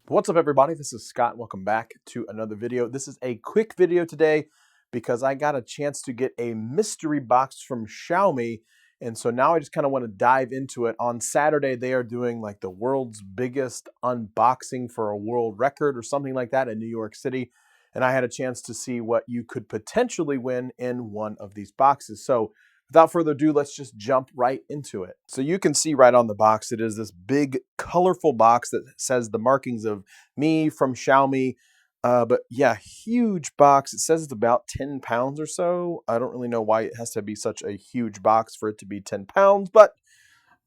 What's up, everybody? This is Scott. Welcome back to another video. This is a quick video today because I got a chance to get a mystery box from Xiaomi. And so now I just kind of want to dive into it. On Saturday, they are doing like the world's biggest unboxing for a world record or something like that in New York City. And I had a chance to see what you could potentially win in one of these boxes. So without further ado, let's just jump right into it. So you can see right on the box, it is this big, colorful box that says the markings of Mi from Xiaomi. But yeah, huge box. It says it's about 10 pounds or so. I don't really know why it has to be such a huge box for it to be 10 pounds, but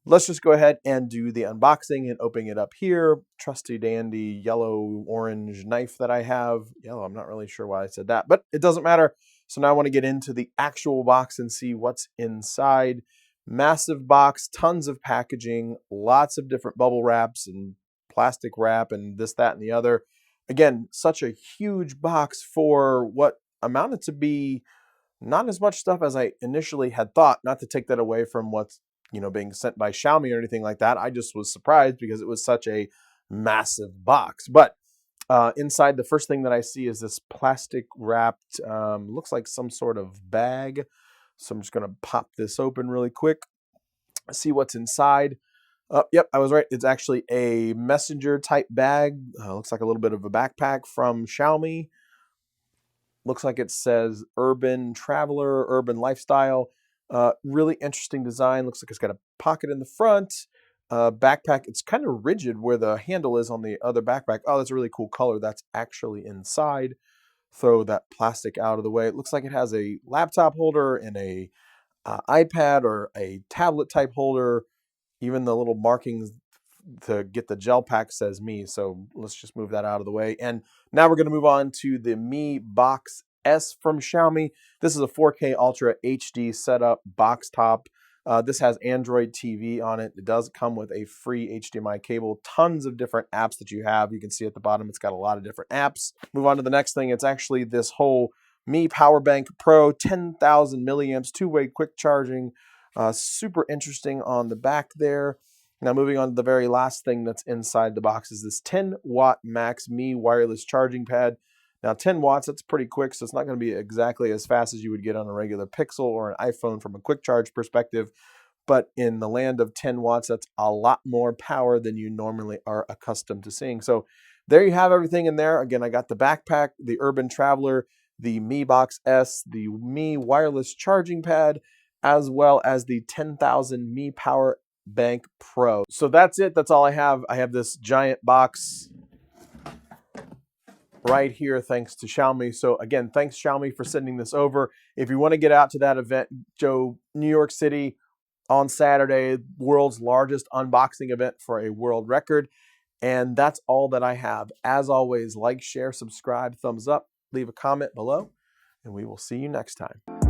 let's just go ahead and do the unboxing and opening it up here. Trusty dandy yellow-orange knife that I have. Yellow, I'm not really sure why I said that, but it doesn't matter. So now I want to get into the actual box and see what's inside. Massive box, tons of packaging, lots of different bubble wraps and plastic wrap and this, that, and the other. Again, such a huge box for what amounted to be not as much stuff as I initially had thought, not to take that away from what's being sent by Xiaomi or anything like that. I just was surprised because it was such a massive box. But inside, the first thing that I see is this plastic wrapped, looks like some sort of bag. So I'm just going to pop this open really quick, see what's inside. Yep, I was right. It's actually a messenger type bag. Looks like a little bit of a backpack from Xiaomi. Looks like it says urban traveler, urban lifestyle. Really interesting design. Looks like it's got a pocket in the front. Backpack, it's kind of rigid where the handle is on the other backpack. Oh, that's a really cool color. That's actually inside. Throw that plastic out of the way. It looks like it has a laptop holder and a iPad or a tablet type holder. Even the little markings to get the gel pack says Mi. So let's just move that out of the way. And now we're going to move on to the Mi Box S from Xiaomi. This is a 4K Ultra HD setup box top. This has Android TV on it. It does come with a free HDMI cable. Tons of different apps that you have. You can see at the bottom, it's got a lot of different apps. Move on to the next thing. It's actually this whole Mi Power Bank Pro, 10,000 milliamps, two-way quick charging. Super interesting on the back there. Now moving on to the very last thing that's inside the box is this 10-watt max Mi wireless charging pad. Now 10 watts, that's pretty quick, so it's not going to be exactly as fast as you would get on a regular Pixel or an iPhone from a quick charge perspective. But in the land of 10 watts, that's a lot more power than you normally are accustomed to seeing. So there you have everything in there. Again, I got the backpack, the Urban Traveler, the Mi Box S, the Mi wireless charging pad, as well as the 10,000 Mi Power Bank Pro. So that's it. That's all I have. I have this giant box right here thanks to Xiaomi. So again, thanks Xiaomi for sending this over. If you want to get out to that event, Joe, New York City on Saturday, world's largest unboxing event for a world record. And that's all that I have. As always, like, share, subscribe, thumbs up, leave a comment below, and we will see you next time.